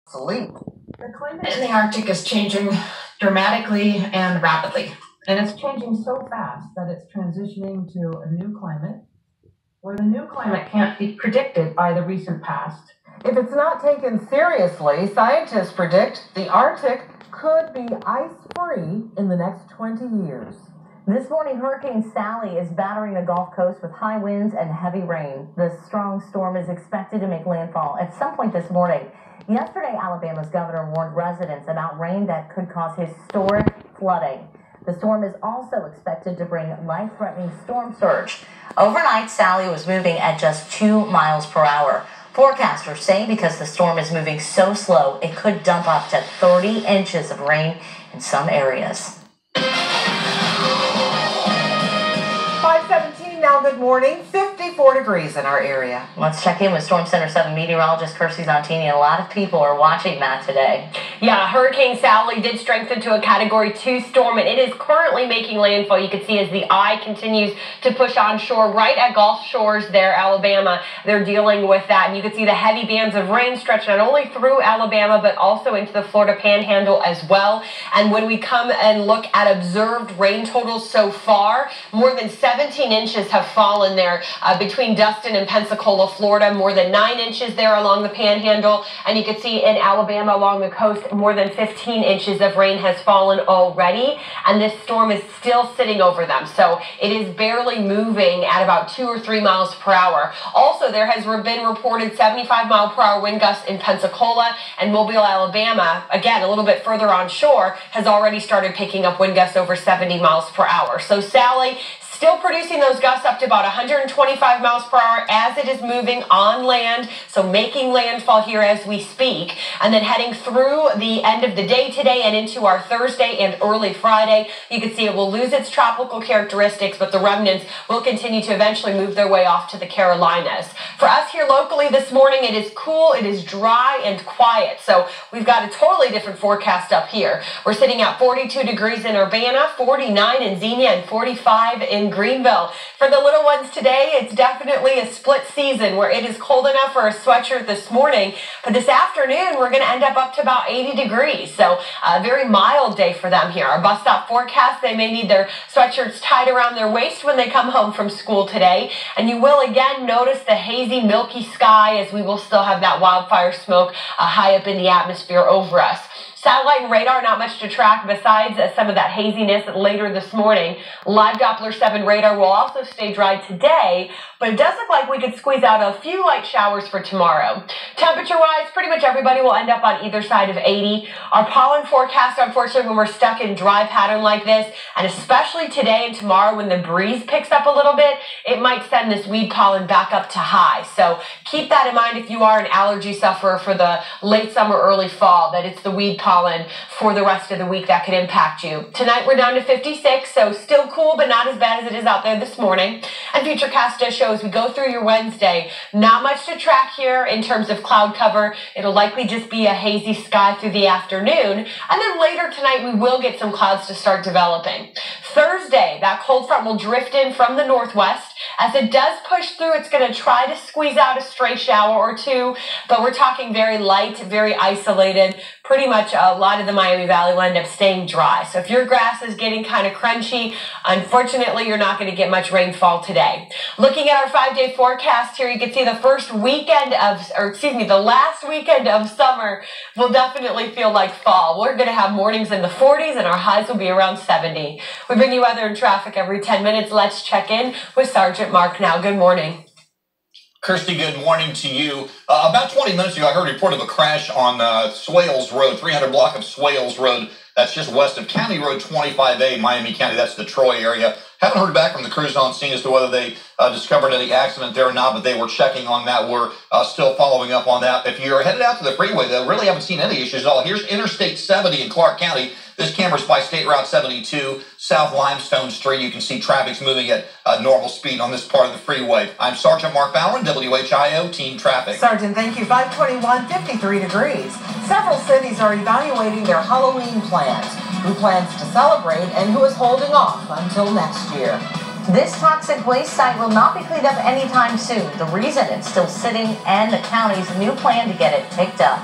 Sleep. The climate in the Arctic is changing dramatically and rapidly, and it's changing so fast that it's transitioning to a new climate, where the new climate can't be predicted by the recent past. If it's not taken seriously, scientists predict the Arctic could be ice-free in the next 20 years. This morning, Hurricane Sally is battering the Gulf Coast with high winds and heavy rain. The strong storm is expected to make landfall at some point this morning. Yesterday, Alabama's governor warned residents about rain that could cause historic flooding. The storm is also expected to bring life-threatening storm surge. Overnight, Sally was moving at just 2 miles per hour. Forecasters say because the storm is moving so slow, it could dump up to 30 inches of rain in some areas. 5:17 now, good morning. 54 degrees in our area. Let's check in with Storm Center 7 meteorologist Kirstie Zontini. A lot of people are watching that today. Yeah, Hurricane Sally did strengthen to a Category 2 storm, and it is currently making landfall. You can see as the eye continues to push onshore right at Gulf Shores there, Alabama. They're dealing with that, and you can see the heavy bands of rain stretch not only through Alabama, but also into the Florida Panhandle as well. And when we come and look at observed rain totals so far, more than 17 inches have fallen there between Dustin and Pensacola, Florida. More than 9 inches there along the Panhandle, and you can see in Alabama along the coast, more than 15 inches of rain has fallen already, and this storm is still sitting over them. So it is barely moving at about 2 or 3 miles per hour. Also, there has been reported 75-mile-per-hour wind gusts in Pensacola and Mobile, Alabama. Again, a little bit further onshore, has already started picking up wind gusts over 70 miles per hour. So Sally still producing those gusts up to about 125 miles per hour as it is moving on land, so making landfall here as we speak, and then heading through the end of the day today and into our Thursday and early Friday. You can see it will lose its tropical characteristics, but the remnants will continue to eventually move their way off to the Carolinas. For us here locally this morning, it is cool, it is dry and quiet, so we've got a totally different forecast up here. We're sitting at 42 degrees in Urbana, 49 in Xenia, and 45 in Greenville. For the little ones today, it's definitely a split season where it is cold enough for a sweatshirt this morning, but this afternoon we're going to end up to about 80 degrees. So a very mild day for them here. Our bus stop forecast, they may need their sweatshirts tied around their waist when they come home from school today. And you will again notice the hazy, milky sky as we will still have that wildfire smoke high up in the atmosphere over us. Satellite and radar, not much to track besides some of that haziness later this morning. Live Doppler 7 radar will also stay dry today, but it does look like we could squeeze out a few light showers for tomorrow. Temperature-wise, pretty much everybody will end up on either side of 80. Our pollen forecast, unfortunately, when we're stuck in dry pattern like this, and especially today and tomorrow when the breeze picks up a little bit, it might send this weed pollen back up to high. So keep that in mind if you are an allergy sufferer for the late summer, early fall, that it's the weed pollen for the rest of the week that could impact you. Tonight we're down to 56, so still cool, but not as bad as it is out there this morning. And Futurecast does show as we go through your Wednesday, not much to track here in terms of cloud cover. It'll likely just be a hazy sky through the afternoon, and then later tonight we will get some clouds to start developing. Thursday, that cold front will drift in from the northwest. As it does push through, it's going to try to squeeze out a stray shower or two, but we're talking very light, very isolated. Pretty much a lot of the Miami Valley will end up staying dry. So if your grass is getting kind of crunchy, unfortunately, you're not going to get much rainfall today. Looking at our 5-day forecast here, you can see the last weekend of summer will definitely feel like fall. We're going to have mornings in the 40s and our highs will be around 70. We bring you weather and traffic every 10 minutes. Let's check in with Sergeant Mark now. Good morning. Kirstie, good morning to you. About 20 minutes ago, I heard a report of a crash on Swales Road, 300 block of Swales Road. That's just west of County Road 25A, Miami County. That's the Troy area. Haven't heard back from the crews on scene as to whether they discovered any accident there or not, but they were checking on that. We're still following up on that. If you're headed out to the freeway, though, really haven't seen any issues at all. Here's Interstate 70 in Clark County. This camera's by State Route 72, South Limestone Street. You can see traffic's moving at normal speed on this part of the freeway. I'm Sergeant Mark Fowler, WHIO Team Traffic. Sergeant, thank you. 521, 53 degrees. Several cities are evaluating their Halloween plans. Who plans to celebrate and who is holding off until next year. This toxic waste site will not be cleaned up anytime soon. The reason it's still sitting and the county's new plan to get it picked up.